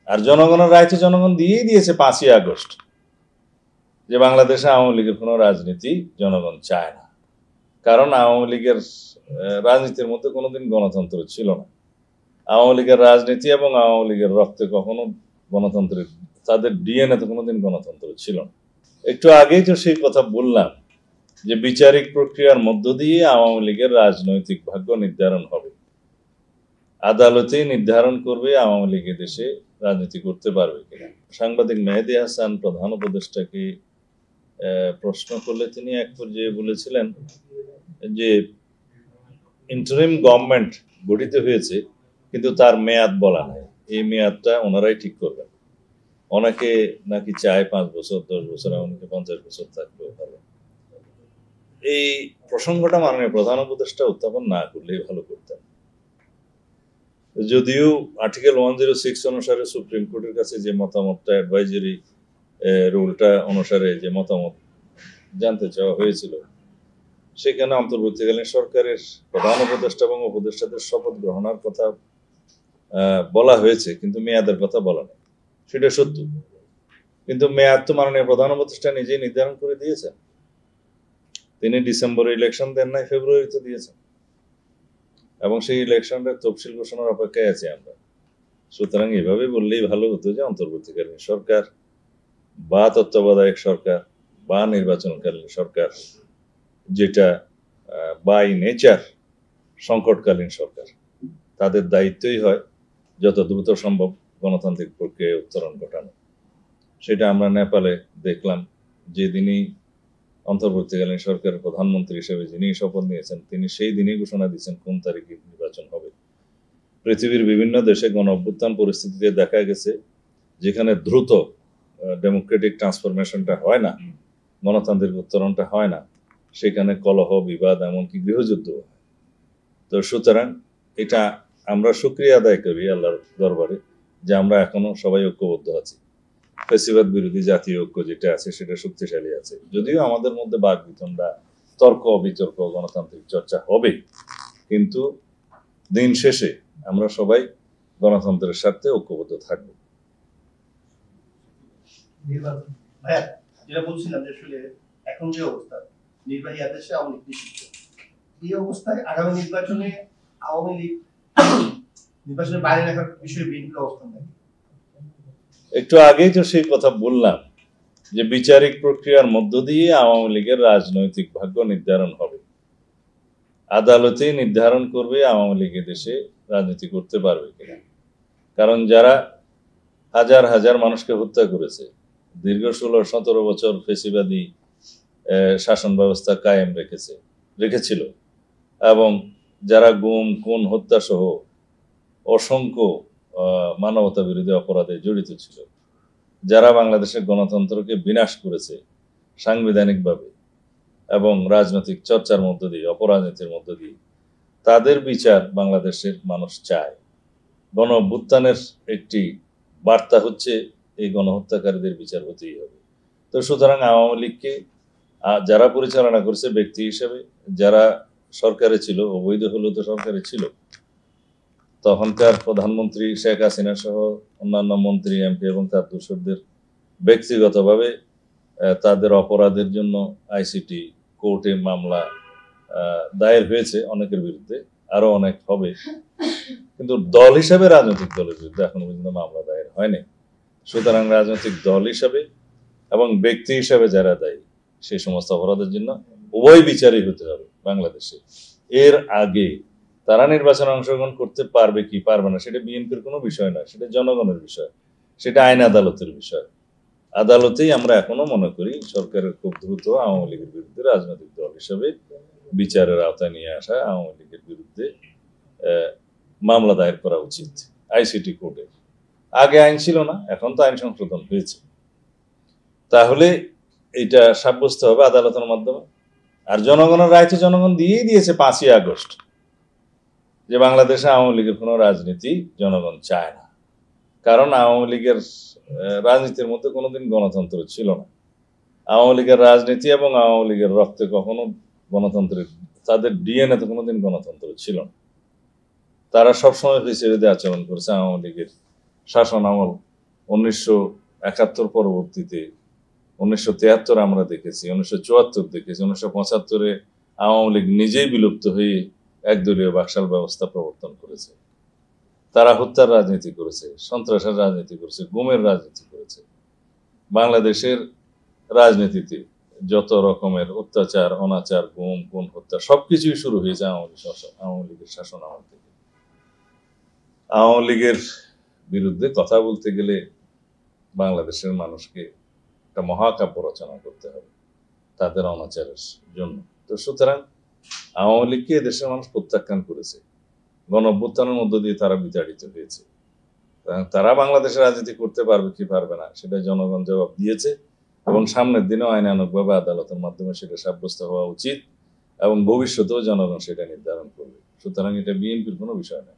আর জনগণের রায় তো জনগণ দিয়েই দিয়েছে 5ই আগস্ট যে বাংলাদেশে আওয়ামী লীগের কোনো রাজনীতি জনগণ চায় না। কারণ আওয়ামী লীগের রাজনীতির মধ্যে কোনোদিন গণতন্ত্র ছিল না। আওয়ামী লীগের রাজনীতি এবং আওয়ামী লীগের রক্তে কখনো গণতন্ত্রের, তাদের ডিএনএতে কোনোদিন গণতন্ত্র ছিল না। একটু আগেই তো সেই কথা বললাম যে বিচারিক প্রক্রিয়ার মধ্য দিয়ে আওয়ামী লীগের রাজনৈতিক ভাগ্য নির্ধারণ হবে। আদালতেই নির্ধারণ করবে আওয়ামী লীগ দেশে রাজনীতি করতে পারবে কিনা। সাংবাদিক মেহেদী হাসান প্রধান উপদেষ্টাকে প্রশ্ন করলে তিনি এক পর্যায়ে বলেছিলেন যে ইন্টারিম গভর্নমেন্ট গঠিত হয়েছে কিন্তু তার মেয়াদ বলা নাই, এই মেয়াদটা ওনারাই ঠিক করবেন। অনেকে নাকি চায় 5 বছর 10 বছর, এমনকি 50 বছর থাকলেও ভালো। এই প্রসঙ্গটা মাননীয় প্রধান উপদেষ্টা উত্থাপন না করলেই ভালো করতেন। যদিও আর্টিকেল 106 অনুসারে সুপ্রিম কোর্টের কাছে যে মতামতটা, অ্যাডভাইজারি রুলটা অনুসারে যে মতামত জানতে চাওয়া হয়েছিল, সেখানে অন্তর্বর্তীকালীন সরকারের প্রধান উপদেষ্টা এবং উপদেষ্টাদের শপথ গ্রহণের কথা বলা হয়েছে, কিন্তু মেয়াদের কথা বলা নেই। সেটা সত্য, কিন্তু মেয়াদ তো মাননীয় প্রধান উপদেষ্টা নিজেই নির্ধারণ করে দিয়েছেন। তিনি ডিসেম্বরে ইলেকশন দেন নাই, ফেব্রুয়ারিতে দিয়েছেন, এবং সেই ইলেকশনের তফসিল ঘোষণার অপেক্ষায় আছি আমরা। সুতরাং এভাবে বললেই ভালো হতো যে অন্তর্বর্তীকালীন সরকার বা তত্ত্বাবধায়ক সরকার বা নির্বাচনকালীন সরকার, যেটা বাই নেচার সংকটকালীন সরকার, তাদের দায়িত্বই হয় যত দ্রুত সম্ভব গণতান্ত্রিক প্রক্রিয়ায় উত্তরণ ঘটানো। সেটা আমরা নেপালে দেখলাম, যেদিনই অন্তর্বর্তীকালীন সরকারের প্রধানমন্ত্রী হিসেবে যিনি শপথ নিয়েছেন, তিনি সেই দিনই ঘোষণা দিয়েছেন কোন তারিখে নির্বাচন হবে। পৃথিবীর বিভিন্ন দেশে গণ অভ্যুত্থান পরিস্থিতিতে দেখা গেছে যেখানে দ্রুত ডেমোক্রেটিক ট্রান্সফরমেশনটা হয় না, গণতান্ত্রিক উত্তরণটা হয় না, সেখানে কলহ, বিবাদ, এমনকি গৃহযুদ্ধ হয়। তো সুতরাং এটা আমরা শুকরিয়া আদায় করি আল্লাহর দরবারে যে আমরা এখনো সবাই ঐক্যবদ্ধ আছি। ফ্যাসিবাদ বিরোধী জাতীয় ঐক্য যেটা আছে সেটা শক্তিশালী আছে। যদিও আমাদের মধ্যে বাক বিতণ্ডা, তর্ক বিতর্ক, গণতান্ত্রিক চর্চা হবে, কিন্তু দিন শেষে আমরা সবাই গণতন্ত্রের স্বার্থে ঐক্যবদ্ধ থাকবো। যেটা বলছিলাম যে আসলে এখন যে অবস্থা, নির্বাহী আদেশে আওয়ামী লীগ নিষিদ্ধ, এই অবস্থায় আগামী নির্বাচনে আওয়ামী লীগ নির্বাচনের বাইরে রাখার বিষয়ে বিএনপির অবস্থান নেই। একটু আগেই তো সেই কথা বললাম যে বিচারিক প্রক্রিয়ার মধ্য দিয়ে আওয়ামী লীগের রাজনৈতিক ভাগ্য নির্ধারণ হবে। আদালতেই নির্ধারণ করবে আওয়ামী লীগ দেশে রাজনীতি করতে পারবে কিনা। কারণ যারা হাজার হাজার মানুষকে হত্যা করেছে, দীর্ঘ 16-17 বছর ফেসিবাদী শাসন ব্যবস্থা কায়েম রেখেছিল, এবং যারা গুম, খুন, হত্যা সহ অসংখ্য মানবতা বিরোধী অপরাধে জড়িত ছিল, যারা বাংলাদেশের গণতন্ত্রকে বিনাশ করেছে সাংবিধানিকভাবে এবং রাজনৈতিক চর্চার মধ্য দিয়ে, অপরাজনীতির মধ্য দিয়ে, তাদের বিচার বাংলাদেশের মানুষ চায়। গণ অভ্যুত্থানের একটি বার্তা হচ্ছে এই গণহত্যাকারীদের বিচার হতেই হবে। তো সুতরাং আওয়ামী লীগকে যারা পরিচালনা করছে ব্যক্তি হিসেবে, যারা সরকারে ছিল, অবৈধ হলেও তো সরকারে ছিল, তখনকার প্রধানমন্ত্রী শেখ হাসিনা সহ অন্যান্য মন্ত্রী, এমপি এবং তার দোসরদের ব্যক্তিগতভাবে তাদের অপরাধের জন্য আইসিটি কোর্টে মামলা দায়ের হয়েছে অনেকের বিরুদ্ধে, আরো অনেক হবে, কিন্তু দল হিসাবে রাজনৈতিক দলের বিরুদ্ধে এখনো পর্যন্ত মামলা দায়ের হয়নি। সুতরাং রাজনৈতিক দল হিসাবে এবং ব্যক্তি হিসাবে যারা দায়ী, সেই সমস্ত অপরাধের জন্য উভয় বিচারই হতে হবে বাংলাদেশে। এর আগে তারা নির্বাচনে অংশগ্রহণ করতে পারবে কি পারবে না সেটা বিএনপির কোনো বিষয় না, সেটা জনগণের বিষয়, সেটা আইন আদালতের বিষয়। আদালতেই আমরা এখনো মনে করি সরকারের খুব দ্রুত আওয়ামী লীগের বিরুদ্ধে রাজনৈতিক দল হিসেবে বিচারের আওতায় নিয়ে আসা আওয়ামী লীগের বিরুদ্ধে মামলা দায়ের করা উচিত আইসিটি কোর্টে। আগে আইন ছিল না, এখন তো আইন সংশোধন হয়েছে। তাহলে এটা সাব্যস্ত হবে আদালতের মাধ্যমে। আর জনগণের রায় তো জনগণ দিয়েই দিয়েছে 5ই আগস্ট যে বাংলাদেশে আওয়ামী লীগের কোনো রাজনীতি জনগণ চায় না। কারণ আওয়ামী লীগের রাজনীতির মধ্যে কোনোদিন গণতন্ত্র ছিল না। আওয়ামী লীগের রাজনীতি এবং আওয়ামী লীগের রক্তে কখনো গণতন্ত্রের, তাদের ডিএনএতে কোনোদিন গণতন্ত্র ছিল না। তারা সবসময় ফেসিবাদী আচরণ করেছে। আওয়ামী লীগের শাসন আমল 1971 পরবর্তীতে 1973 আমরা দেখেছি, 1974 দেখেছি, 1975-এ আওয়ামী লীগ নিজেই বিলুপ্ত হয়ে একদলীয় বাকশাল ব্যবস্থা প্রবর্তন করেছে। তারা হত্যার রাজনীতি করেছে, সন্ত্রাসের রাজনীতি করেছে, গুমের রাজনীতি করেছে। বাংলাদেশের রাজনীতিতে যত রকমের অত্যাচার, অনাচার, গুম, খুন, হত্যা সবকিছুই শুরু হয়েছে আওয়ামী লীগের শাসন আমল থেকে। আওয়ামী লীগের বিরুদ্ধে কথা বলতে গেলে বাংলাদেশের মানুষকে একটা মহাকাব্য রচনা করতে হবে তাদের অনাচারের জন্য। তো সুতরাং আওয়ামী লীগকে দেশের মানুষ প্রত্যাখ্যান করেছে, গণঅভ্যুত্থানের মধ্য দিয়ে তারা বিতাড়িত হয়েছে। তারা বাংলাদেশের রাজনীতি করতে পারবে কি পারবে না সেটা জনগণ জবাব দিয়েছে, এবং সামনের দিনেও আইনানুগভাবে আদালতের মাধ্যমে সেটা সাব্যস্ত হওয়া উচিত, এবং ভবিষ্যতেও জনগণ সেটা নির্ধারণ করবে। সুতরাং এটা বিএনপির কোনো বিষয় না।